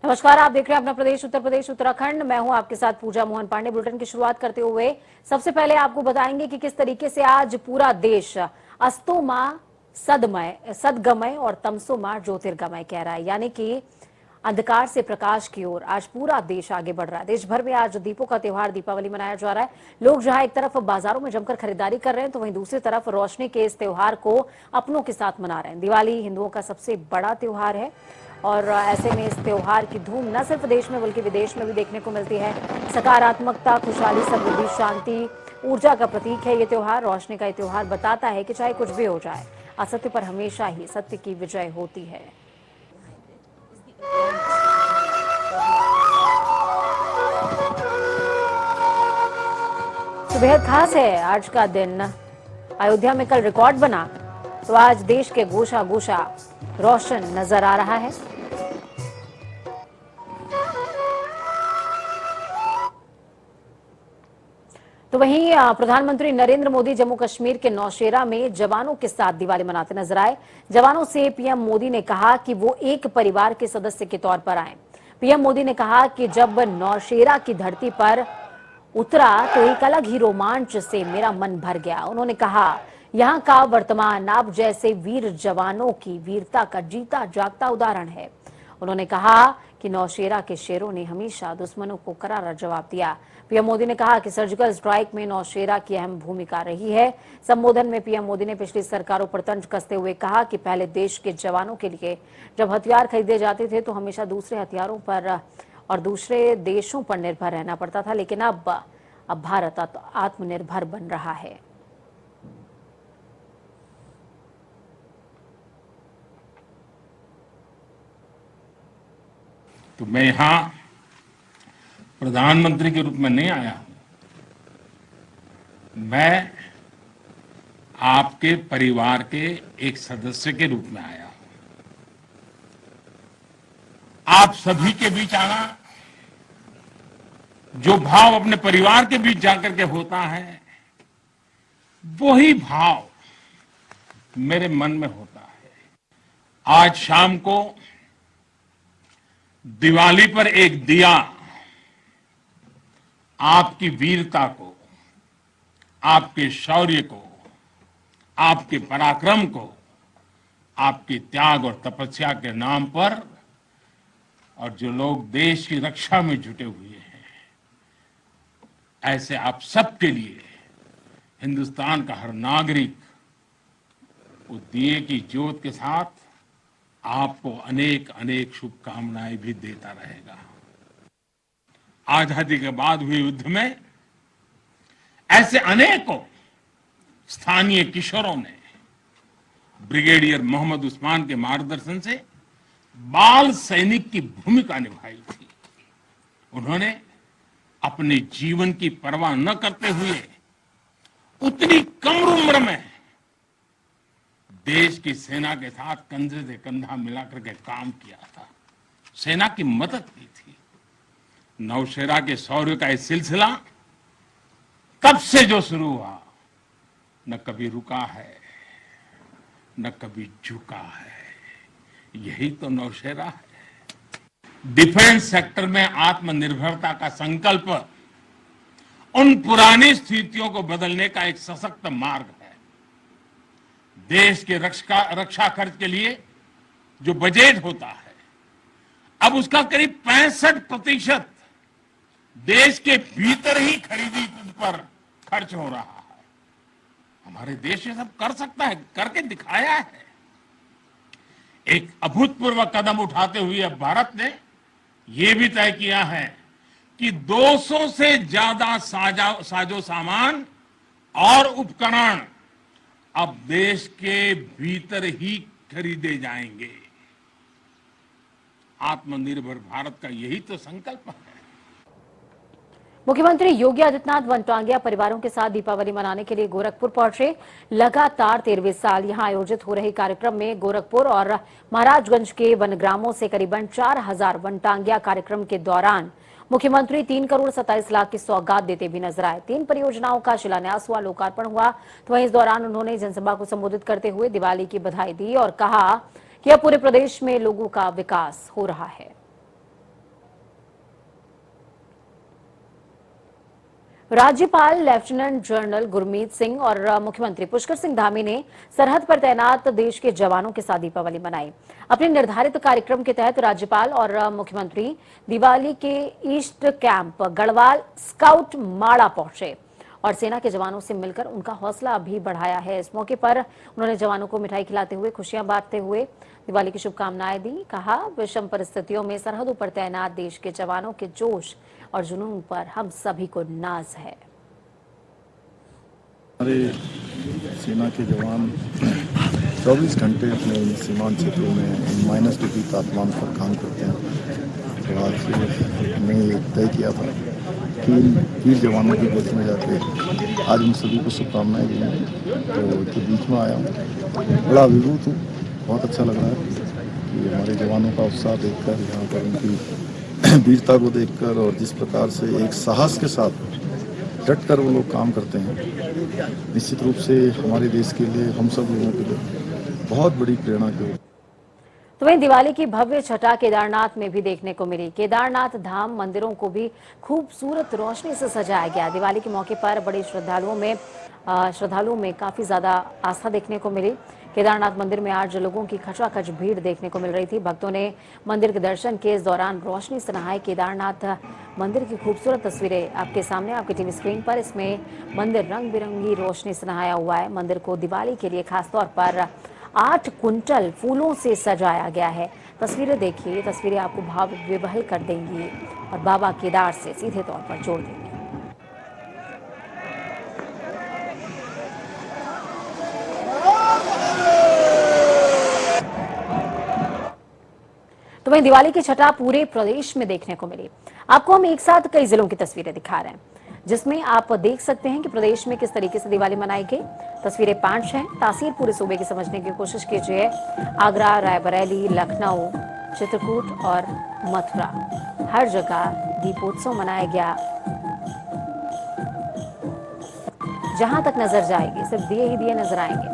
नमस्कार, आप देख रहे हैं अपना प्रदेश उत्तर प्रदेश उत्तराखंड। मैं हूं आपके साथ पूजा मोहन पांडे। बुलेटिन की शुरुआत करते हुए सबसे पहले आपको बताएंगे कि किस तरीके से आज पूरा देश अस्तो मां सदगमय और तमसो मां ज्योतिर्गमय कह रहा है, यानी कि अंधकार से प्रकाश की ओर आज पूरा देश आगे बढ़ रहा है। देश भर में आज दीपों का त्योहार दीपावली मनाया जा रहा है। लोग जहां एक तरफ बाजारों में जमकर खरीदारी कर रहे हैं, तो वहीं दूसरी तरफ रोशनी के इस त्योहार को अपनों के साथ मना रहे हैं। दिवाली हिंदुओं का सबसे बड़ा त्योहार है और ऐसे में इस त्योहार की धूम न सिर्फ देश में बल्कि विदेश में भी देखने को मिलती है। सकारात्मकता, खुशहाली, समृद्धि, शांति, ऊर्जा का प्रतीक है ये त्योहार। रोशनी का ये त्योहार बताता है कि चाहे कुछ भी हो जाए, असत्य पर हमेशा ही सत्य की विजय होती है। तो बेहद खास है आज का दिन। अयोध्या में कल रिकॉर्ड बना, तो आज देश के गोशा गोशा रोशन नजर आ रहा है। तो वहीं प्रधानमंत्री नरेंद्र मोदी जम्मू कश्मीर के नौशेरा में जवानों के साथ दिवाली मनाते नजर आए। जवानों से पीएम मोदी ने कहा कि वो एक परिवार के सदस्य के तौर पर आए। पीएम मोदी ने कहा कि जब नौशेरा की धरती पर उतरा तो एक अलग ही रोमांच से मेरा मन भर गया। उन्होंने कहा, यहाँ का वर्तमान आप जैसे वीर जवानों की वीरता का जीता जागता उदाहरण है। उन्होंने कहा कि नौशेरा के शेरों ने हमेशा दुश्मनों को करारा जवाब दिया। पीएम मोदी ने कहा कि सर्जिकल स्ट्राइक में नौशेरा की अहम भूमिका रही है। संबोधन में पीएम मोदी ने पिछली सरकारों पर तंज कसते हुए कहा कि पहले देश के जवानों के लिए जब हथियार खरीदे जाते थे तो हमेशा दूसरे हथियारों पर और दूसरे देशों पर निर्भर रहना पड़ता था, लेकिन अब भारत आत्मनिर्भर बन रहा है। तो मैं यहां प्रधानमंत्री के रूप में नहीं आया हूं, मैं आपके परिवार के एक सदस्य के रूप में आया हूं। आप सभी के बीच आना, जो भाव अपने परिवार के बीच जाकर के होता है, वही भाव मेरे मन में होता है। आज शाम को दिवाली पर एक दिया आपकी वीरता को, आपके शौर्य को, आपके पराक्रम को, आपके त्याग और तपस्या के नाम पर, और जो लोग देश की रक्षा में जुटे हुए हैं, ऐसे आप सबके लिए हिंदुस्तान का हर नागरिक वो दिए की ज्योत के साथ आपको अनेक अनेक शुभकामनाएं भी देता रहेगा। आजादी के बाद हुए युद्ध में ऐसे अनेकों स्थानीय किशोरों ने ब्रिगेडियर मोहम्मद उस्मान के मार्गदर्शन से बाल सैनिक की भूमिका निभाई थी। उन्होंने अपने जीवन की परवाह न करते हुए उतनी कम उम्र में देश की सेना के साथ कंधे से कंधा मिलाकर के काम किया था, सेना की मदद की थी। नौशेरा के शौर्य का ये सिलसिला तब से जो शुरू हुआ, न कभी रुका है, न कभी झुका है। यही तो नौशेरा है। डिफेंस सेक्टर में आत्मनिर्भरता का संकल्प उन पुरानी स्थितियों को बदलने का एक सशक्त मार्ग है। देश के रक्षा खर्च के लिए जो बजट होता है, अब उसका करीब 65% देश के भीतर ही खरीदी पर खर्च हो रहा है। हमारे देश ये सब कर सकता है, करके दिखाया है। एक अभूतपूर्व कदम उठाते हुए अब भारत ने यह भी तय किया है कि 200 से ज्यादा साजो सामान और उपकरण अब देश के भीतर ही खरीदे जाएंगे। आत्मनिर्भर भारत का यही तो संकल्प है। मुख्यमंत्री योगी आदित्यनाथ वनटांगिया परिवारों के साथ दीपावली मनाने के लिए गोरखपुर पहुंचे। लगातार 13वें साल यहां आयोजित हो रहे कार्यक्रम में गोरखपुर और महाराजगंज के वनग्रामों से करीबन 4000 वनटांगिया कार्यक्रम के दौरान मुख्यमंत्री 3 करोड़ 27 लाख की सौगात देते भी नजर आए। 3 परियोजनाओं का शिलान्यास हुआ, लोकार्पण हुआ। तो वहीं इस दौरान उन्होंने जनसभा को संबोधित करते हुए दिवाली की बधाई दी और कहा कि अब पूरे प्रदेश में लोगों का विकास हो रहा है। राज्यपाल लेफ्टिनेंट जनरल गुरमीत सिंह और मुख्यमंत्री पुष्कर सिंह धामी ने सरहद पर तैनात देश के जवानों के साथ दीपावली मनाई। अपने निर्धारित कार्यक्रम के तहत राज्यपाल और मुख्यमंत्री दिवाली के ईस्ट कैंप गढ़वाल स्काउट माड़ा पहुंचे और सेना के जवानों से मिलकर उनका हौसला भी बढ़ाया है। इस मौके पर उन्होंने जवानों को मिठाई खिलाते हुए खुशियां बांटते हुए दिवाली की शुभकामनाएं दी। कहा, विषम परिस्थितियों में सरहदों पर तैनात देश के जवानों के जोश और जुनून पर हम सभी को नाज है। हमारे सेना के जवान 24 घंटे अपने सीमांत क्षेत्रों में माइनस डिग्री तापमान पर काम करते हैं। तो आज हमने ये तय किया था कि वीर जवानों की गोद में जाके आज उन सभी को शुभकामनाएं दी हैं। तो जो बीच में आया हूँ, बड़ा अभिभूत हूँ, बहुत अच्छा लग रहा है कि हमारे जवानों का उत्साह देखकर, यहाँ पर उनकी वीरता को देखकर और जिस प्रकार से एक साहस के साथ डट कर वो लोग काम करते हैं, निश्चित रूप से हमारे देश के लिए, हम सब लोगों के लिए बहुत बड़ी प्रेरणा की। तो वहीं दिवाली की भव्य छठा केदारनाथ में भी देखने को मिली। केदारनाथ धाम मंदिरों को भी खूबसूरत रोशनी से सजाया गया। दिवाली के मौके पर बड़े श्रद्धालुओं में काफी ज्यादा आस्था देखने को मिली। केदारनाथ मंदिर में आज लोगों की खचाखच भीड़ देखने को मिल रही थी। भक्तों ने मंदिर के दर्शन के इस दौरान रोशनी से नहाए। केदारनाथ मंदिर की खूबसूरत तस्वीरें आपके सामने, आपकी टीवी स्क्रीन पर। इसमें मंदिर रंग बिरंगी रोशनी से नहाया हुआ है। मंदिर को दिवाली के लिए खासतौर पर 8 कुंटल फूलों से सजाया गया है। तस्वीरें देखिए, तस्वीरें आपको भाव विभल कर देंगी और बाबा केदार से सीधे तौर पर जोड़ देंगी। तो वहीं दिवाली की छठा पूरे प्रदेश में देखने को मिली। आपको हम एक साथ कई जिलों की तस्वीरें दिखा रहे हैं, जिसमें आप देख सकते हैं कि प्रदेश में किस तरीके से दिवाली मनाई गई। तस्वीरें 5 हैं। तासीर पूरे सूबे की समझने की कोशिश कीजिए। आगरा, रायबरेली, लखनऊ, चित्रकूट और मथुरा, हर जगह दीपोत्सव मनाया गया। जहां तक नजर जाएगी सिर्फ दिए ही दिए नजर आएंगे।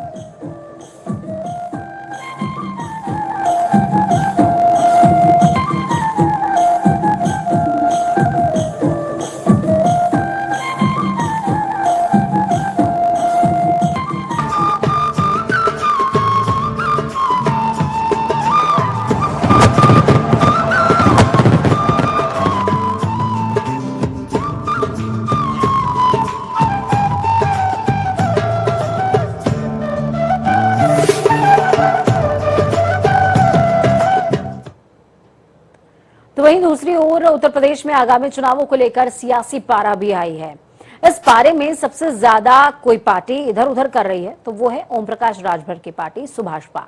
तो वहीं दूसरी ओर उत्तर प्रदेश में आगामी चुनावों को लेकर सियासी पारा भी आई है। इस पारे में सबसे ज्यादा कोई पार्टी इधर उधर कर रही है तो वो है ओम प्रकाश राजभर की पार्टी सुभाषपा।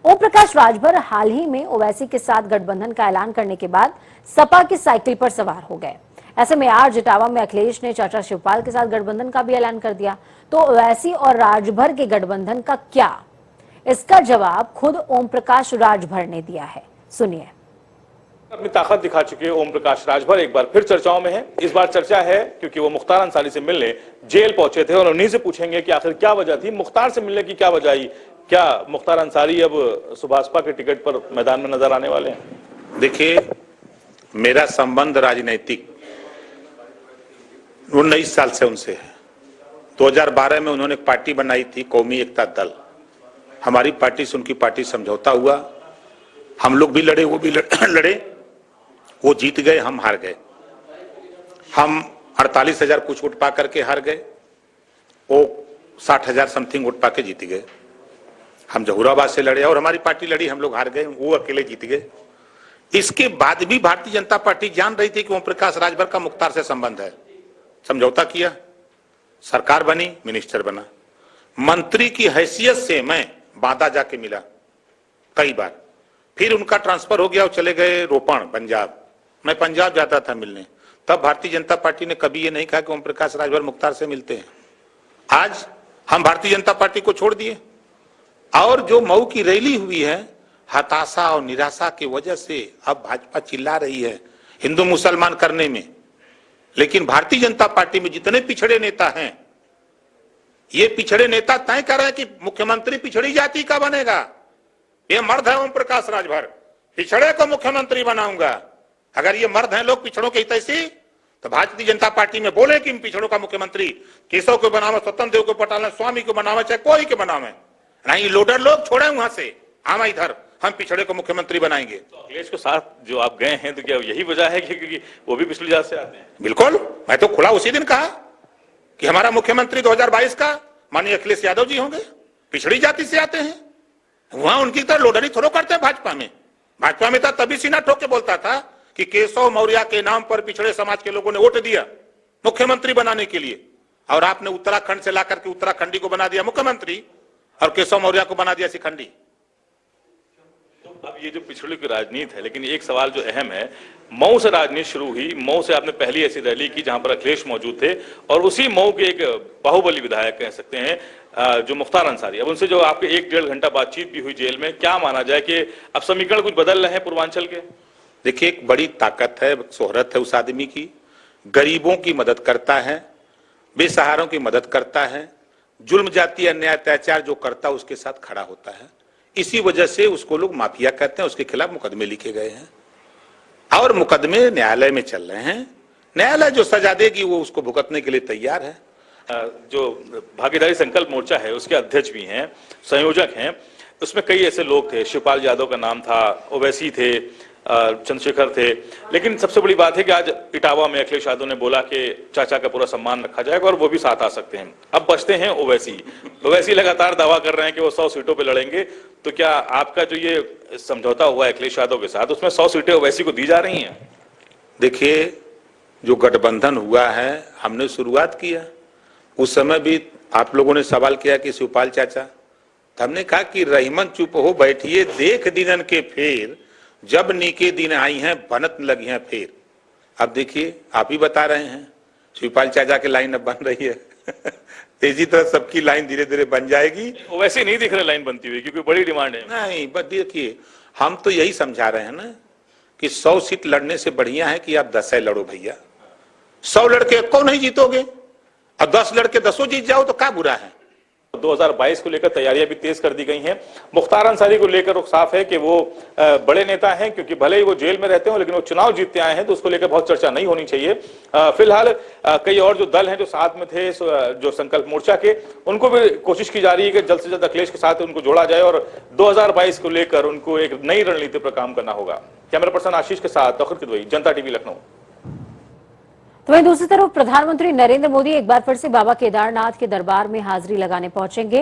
ओम प्रकाश राजभर हाल ही में ओवैसी के साथ गठबंधन का ऐलान करने के बाद सपा की साइकिल पर सवार हो गए। ऐसे में आज इटावा में अखिलेश ने चाचा शिवपाल के साथ गठबंधन का भी ऐलान कर दिया। तो ओवैसी और राजभर के गठबंधन का क्या, इसका जवाब खुद ओम प्रकाश राजभर ने दिया है। सुनिए। अपनी ताकत दिखा चुके ओम प्रकाश राजभर एक बार फिर चर्चाओं में हैं। इस बार चर्चा है क्योंकि वो मुख्तार अंसारी से मिलने जेल पहुंचे थे और उन्हीं से पूछेंगे कि आखिर क्या वजह थी, मुख्तार से मिलने की क्या वजह आई। क्या मुख्तार अंसारी अब सुभाषपा के टिकट पर मैदान में नजर आने वाले हैं? देखिए, मेरा संबंध राजनैतिक 19 साल से उनसे है। 2012 में उन्होंने एक पार्टी बनाई थी, कौमी एकता दल। हमारी पार्टी से उनकी पार्टी समझौता हुआ, हम लोग भी लड़े, वो भी लड़े, वो जीत गए, हम हार गए। हम 48,000 कुछ वोट पा करके हार गए, वो 60,000 समथिंग वोट पा के जीत गए। हम जहूराबाद से लड़े और हमारी पार्टी लड़ी, हम लोग हार गए, वो अकेले जीत गए। इसके बाद भी भारतीय जनता पार्टी जान रही थी कि ओम प्रकाश राजभर का मुख्तार से संबंध है। समझौता किया, सरकार बनी, मिनिस्टर बना। मंत्री की हैसियत से मैं बांदा जाके मिला कई बार, फिर उनका ट्रांसफर हो गया, वो चले गए रोपण पंजाब। मैं पंजाब जाता था मिलने, तब भारतीय जनता पार्टी ने कभी ये नहीं कहा कि ओम प्रकाश राजभर मुख्तार से मिलते हैं। आज हम भारतीय जनता पार्टी को छोड़ दिए और जो मऊ की रैली हुई है, हताशा और निराशा की वजह से अब भाजपा चिल्ला रही है हिंदू मुसलमान करने में। लेकिन भारतीय जनता पार्टी में जितने पिछड़े नेता हैं, ये पिछड़े नेता तय कर रहे हैं कि मुख्यमंत्री पिछड़ी जाति का बनेगा। ये मर्द है ओम प्रकाश राजभर, पिछड़े को मुख्यमंत्री बनाऊंगा। अगर ये मर्द हैं लोग पिछड़ों के हितैषी, तो भारतीय जनता पार्टी में बोले कि पिछड़ों का मुख्यमंत्री केशव को बनावे, स्वतंत्र देव को पटाला, स्वामी को बनावे, चाहे कोई के बनावे, नहीं लोडर लोग छोड़े वहां से, हम इधर हम पिछड़े को मुख्यमंत्री बनाएंगे। तो अखिलेश के साथ जो आप गए हैं तो क्या यही वजह है कि क्योंकि वो भी पिछली जात से आते हैं? बिल्कुल, मैं तो खुला उसी दिन कहा कि हमारा मुख्यमंत्री 2022 का माननीय अखिलेश यादव जी होंगे, पिछड़ी जाति से आते हैं। वहां उनकी तरह लोडरी थोड़ो करते हैं भाजपा में था तभी सीना ठोक के बोलता था कि केशव मौर्य के नाम पर पिछड़े समाज के लोगों ने वोट दिया मुख्यमंत्री बनाने के लिए, और आपने उत्तराखंड से लाकर के उत्तराखंडी को बना दिया मुख्यमंत्री और केशव मौर्य को बना दिया शिखंडी। अब ये जो पिछड़े की राजनीति है, लेकिन एक सवाल जो अहम है, मऊ से राजनीति शुरू हुई। मऊ से आपने पहली ऐसी रैली की जहां पर अखिलेश मौजूद थे और उसी मऊ के एक बाहुबली विधायक कह सकते हैं जो मुख्तार अंसारी, अब उनसे जो आपके 1-1.5 घंटा बातचीत भी हुई जेल में, क्या माना जाए कि अब समीकरण कुछ बदल रहे हैं पूर्वांचल के? देखिए, एक बड़ी ताकत है, शोहरत है उस आदमी की, गरीबों की मदद करता है, बेसहारों की मदद करता है, जुल्म जाति अन्याय अत्याचार जो करता है उसके साथ खड़ा होता है। इसी वजह से उसको लोग माफिया कहते हैं। उसके खिलाफ मुकदमे लिखे गए हैं और मुकदमे न्यायालय में चल रहे हैं। न्यायालय जो सजा देगी वो उसको भुगतने के लिए तैयार है। जो भागीदारी संकल्प मोर्चा है उसके अध्यक्ष भी हैं, संयोजक हैं, उसमें कई ऐसे लोग थे, शिवपाल यादव का नाम था, ओवैसी थे, चंद्रशेखर थे, लेकिन सबसे बड़ी बात है कि आज इटावा में अखिलेश यादव ने बोला कि चाचा का पूरा सम्मान रखा जाएगा और वो भी साथ आ सकते हैं। अब बचते हैं ओवैसी लगातार दावा कर रहे हैं कि वो 100 सीटों पे लड़ेंगे, तो क्या आपका जो ये समझौता हुआ है अखिलेश यादव के साथ, उसमें 100 सीटें ओवैसी को दी जा रही हैं? देखिए, जो गठबंधन हुआ है, हमने शुरुआत किया, उस समय भी आप लोगों ने सवाल किया कि शिवपाल चाचा, हमने कहा कि रहीमन चुप हो बैठिए, देख दिनन के फेर, जब नीके दिन आई हैं बनत लगी हैं फेर। अब देखिए, आप ही बता रहे हैं शिवपाल चाचा की लाइन अब बन रही है तेजी तरह सबकी लाइन धीरे धीरे बन जाएगी। वैसे नहीं दिख रही लाइन बनती हुई, क्योंकि बड़ी डिमांड है। नहीं, बस देखिए, हम तो यही समझा रहे हैं ना कि 100 सीट लड़ने से बढ़िया है कि आप 10 लड़ो भैया। 100 लड़के को नहीं जीतोगे और 10 लड़के 10 जीत जाओ तो क्या बुरा है। 2022 को लेकर तैयारियां भी तेज कर दी गई हैं। मुख्तार अंसारी को लेकर रुख साफ है कि वो बड़े नेता हैं, क्योंकि भले ही वो जेल में रहते हो लेकिन वो चुनाव जीतते आए हैं, तो उसको लेकर बहुत चर्चा नहीं होनी चाहिए। फिलहाल कई और जो दल हैं जो साथ में थे जो संकल्प मोर्चा के, उनको भी कोशिश की जा रही है कि जल्द से जल्द अखिलेश के साथ उनको जोड़ा जाए और 2022 को लेकर उनको एक नई रणनीति पर काम करना होगा। कैमरा पर्सन आशीष के साथ तौखीर किदवई, जनता टीवी, लखनऊ। तो वहीं दूसरी तरफ प्रधानमंत्री नरेंद्र मोदी एक बार फिर से बाबा केदारनाथ के दरबार में हाजिरी लगाने पहुंचेंगे।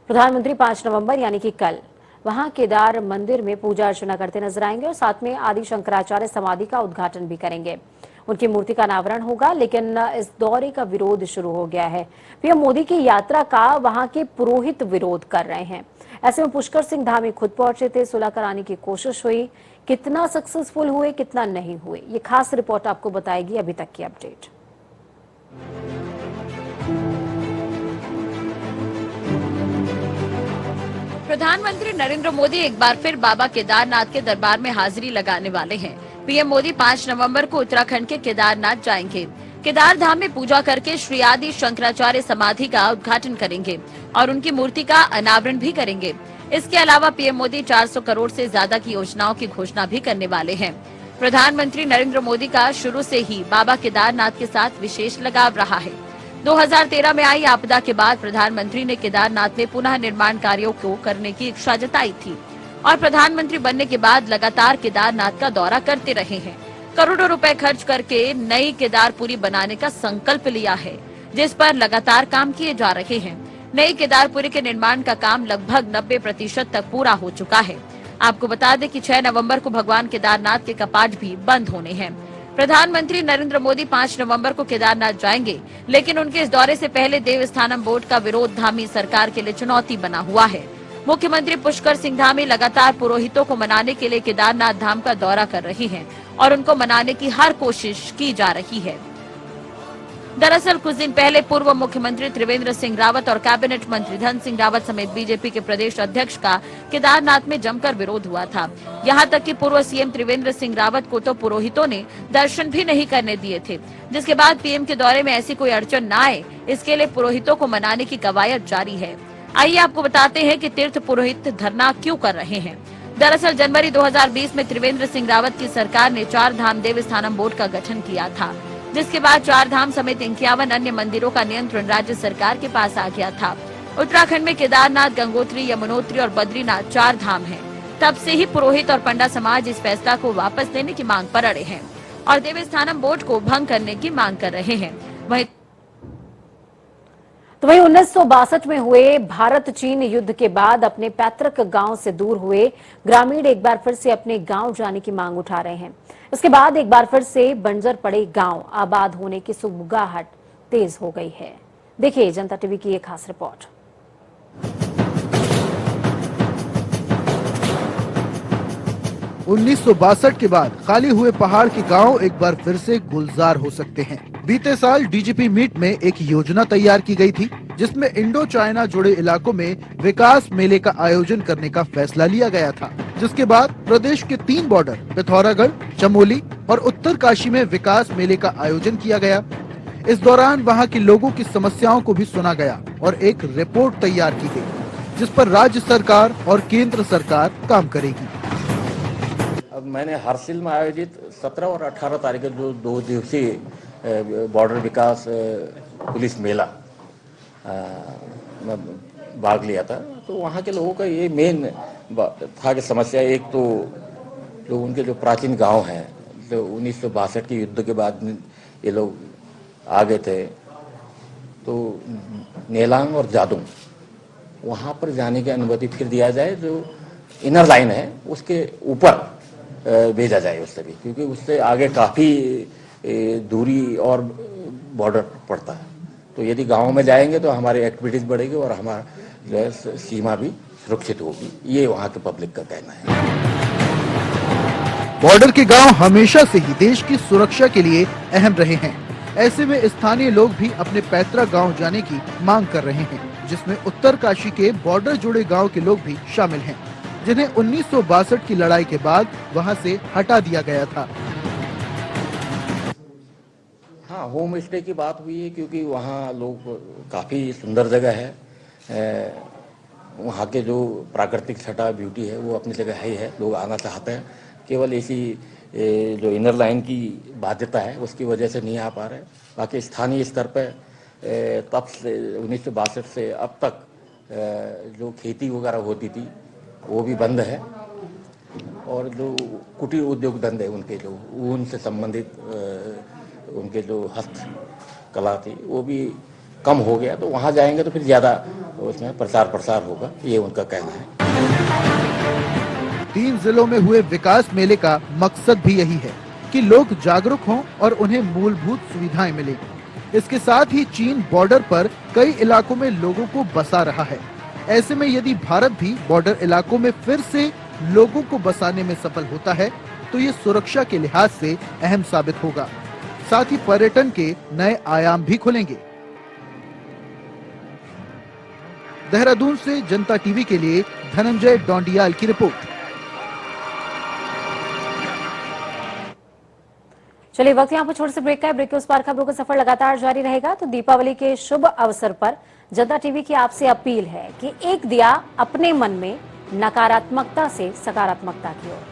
प्रधानमंत्री 5 नवंबर यानी कि कल वहां केदार मंदिर में पूजा अर्चना करते नजर आएंगे और साथ में आदि शंकराचार्य समाधि का उद्घाटन भी करेंगे। उनकी मूर्ति का अनावरण होगा, लेकिन इस दौरे का विरोध शुरू हो गया है। पीएम मोदी की यात्रा का वहां के पुरोहित विरोध कर रहे हैं। ऐसे में पुष्कर सिंह धामी खुद पहुंचे थे, सुलह कराने की कोशिश हुई, कितना सक्सेसफुल हुए कितना नहीं हुए, ये खास रिपोर्ट आपको बताएगी अभी तक की अपडेट। प्रधानमंत्री नरेंद्र मोदी एक बार फिर बाबा केदारनाथ के दरबार में हाजिरी लगाने वाले हैं। पीएम मोदी 5 नवंबर को उत्तराखंड के केदारनाथ जाएंगे। केदार धाम में पूजा करके श्री आदि शंकराचार्य समाधि का उद्घाटन करेंगे और उनकी मूर्ति का अनावरण भी करेंगे। इसके अलावा पीएम मोदी 400 करोड़ से ज्यादा की योजनाओं की घोषणा भी करने वाले हैं। प्रधानमंत्री नरेंद्र मोदी का शुरू से ही बाबा केदारनाथ के साथ विशेष लगाव रहा है। 2013 में आई आपदा के बाद प्रधानमंत्री ने केदारनाथ में पुनः निर्माण कार्यों को करने की इच्छा जताई थी और प्रधानमंत्री बनने के बाद लगातार केदारनाथ का दौरा करते रहे हैं। करोड़ों रुपए खर्च करके नई केदारपुरी बनाने का संकल्प लिया है, जिस पर लगातार काम किए जा रहे हैं। नई केदारपुरी के निर्माण का काम लगभग 90% तक पूरा हो चुका है। आपको बता दें कि 6 नवंबर को भगवान केदारनाथ के कपाट भी बंद होने हैं। प्रधानमंत्री नरेंद्र मोदी 5 नवंबर को केदारनाथ जाएंगे, लेकिन उनके इस दौरे से पहले देवस्थानम बोर्ड का विरोध धामी सरकार के लिए चुनौती बना हुआ है। मुख्यमंत्री पुष्कर सिंह धामी लगातार पुरोहितों को मनाने के लिए केदारनाथ धाम का दौरा कर रहे हैं और उनको मनाने की हर कोशिश की जा रही है। दरअसल कुछ दिन पहले पूर्व मुख्यमंत्री त्रिवेंद्र सिंह रावत और कैबिनेट मंत्री धन सिंह रावत समेत बीजेपी के प्रदेश अध्यक्ष का केदारनाथ में जमकर विरोध हुआ था। यहां तक कि पूर्व सीएम त्रिवेंद्र सिंह रावत को तो पुरोहितों ने दर्शन भी नहीं करने दिए थे, जिसके बाद पीएम के दौरे में ऐसी कोई अड़चन न आए, इसके लिए पुरोहितों को मनाने की कवायद जारी है। आइए आपको बताते हैं कि तीर्थ पुरोहित धरना क्यों कर रहे हैं। दरअसल जनवरी 2020 में त्रिवेंद्र सिंह रावत की सरकार ने 4 धाम देवस्थानम बोर्ड का गठन किया था। जिसके बाद 4 धाम समेत 51 अन्य मंदिरों का नियंत्रण राज्य सरकार के पास आ गया था। उत्तराखंड में केदारनाथ, गंगोत्री, यमुनोत्री और बद्रीनाथ 4 धाम हैं। तब से ही पुरोहित और पंडा समाज इस फैसला को वापस लेने की मांग पर अड़े हैं और देवस्थानम बोर्ड को भंग करने की मांग कर रहे हैं। वहीं 1962 में हुए भारत चीन युद्ध के बाद अपने पैतृक गांव से दूर हुए ग्रामीण एक बार फिर से अपने गांव जाने की मांग उठा रहे हैं। इसके बाद एक बार फिर से बंजर पड़े गांव आबाद होने की सुगबुगाहट तेज हो गई है। देखिए जनता टीवी की एक खास रिपोर्ट। उन्नीस के बाद खाली हुए पहाड़ के गांव एक बार फिर से गुलजार हो सकते हैं। बीते साल डीजीपी मीट में एक योजना तैयार की गई थी, जिसमें इंडो चाइना जुड़े इलाकों में विकास मेले का आयोजन करने का फैसला लिया गया था, जिसके बाद प्रदेश के 3 बॉर्डर पिथौरागढ़, चमोली और उत्तरकाशी में विकास मेले का आयोजन किया गया। इस दौरान वहां के लोगों की समस्याओं को भी सुना गया और एक रिपोर्ट तैयार की गई, जिस पर राज्य सरकार और केंद्र सरकार काम करेगी। अब मैंने हरसिल में आयोजित 17 और 18 तारीख जो 2 दिवसीय बॉर्डर विकास पुलिस मेला में भाग लिया था, तो वहाँ के लोगों का ये मेन था कि समस्या एक तो जो उनके जो प्राचीन गांव हैं, जो 1962 के युद्ध के बाद ये लोग आ गए थे, तो नेलांग और जादुंग वहाँ पर जाने की अनुमति फिर दिया जाए। जो इनर लाइन है उसके ऊपर भेजा जाए उससे भी, क्योंकि उससे आगे काफ़ी दूरी और बॉर्डर पड़ता है। तो यदि गाँव में जाएंगे तो हमारी एक्टिविटीज़ बढ़ेगी और हमारा जो है सीमा भी सुरक्षित होगी, ये वहाँ के पब्लिक का कहना है। बॉर्डर के गांव हमेशा से ही देश की सुरक्षा के लिए अहम रहे हैं। ऐसे में स्थानीय लोग भी अपने पैतृक गांव जाने की मांग कर रहे हैं, जिसमें उत्तरकाशी के बॉर्डर जुड़े गांव के लोग भी शामिल हैं, जिन्हें 1962 की लड़ाई के बाद वहां से हटा दिया गया था। हाँ, होम स्टे की बात हुई है, क्योंकि वहाँ लोग काफ़ी सुंदर जगह है। वहाँ के जो प्राकृतिक छटा ब्यूटी है वो अपनी जगह है, लोग आना चाहते हैं। केवल ऐसी जो इनर लाइन की बाध्यता है उसकी वजह से नहीं आ पा रहे। बाकी स्थानीय स्तर पर तब से 1962 से अब तक जो खेती वगैरह होती थी वो भी बंद है, और जो कुटीर उद्योग धंधे उनके जो ऊन से संबंधित उनके जो हस्तकला थी वो भी कम हो गया। तो वहाँ जाएंगे तो फिर ज़्यादा उसमें प्रचार प्रसार होगा, ये उनका कहना है। 3 जिलों में हुए विकास मेले का मकसद भी यही है कि लोग जागरूक हों और उन्हें मूलभूत सुविधाएं मिलें। इसके साथ ही चीन बॉर्डर पर कई इलाकों में लोगों को बसा रहा है। ऐसे में यदि भारत भी बॉर्डर इलाकों में फिर से लोगों को बसाने में सफल होता है तो ये सुरक्षा के लिहाज से अहम साबित होगा। साथ ही पर्यटन के नए आयाम भी खुलेंगे। देहरादून से जनता टीवी के लिए धनंजय डोंडियाल की रिपोर्ट। चलिए वक्त यहाँ पर छोटे से ब्रेक का है। ब्रेक के उस पार खबरों का सफर लगातार जारी रहेगा। तो दीपावली के शुभ अवसर पर जनता टीवी की आपसे अपील है कि एक दिया अपने मन में नकारात्मकता से सकारात्मकता की ओर।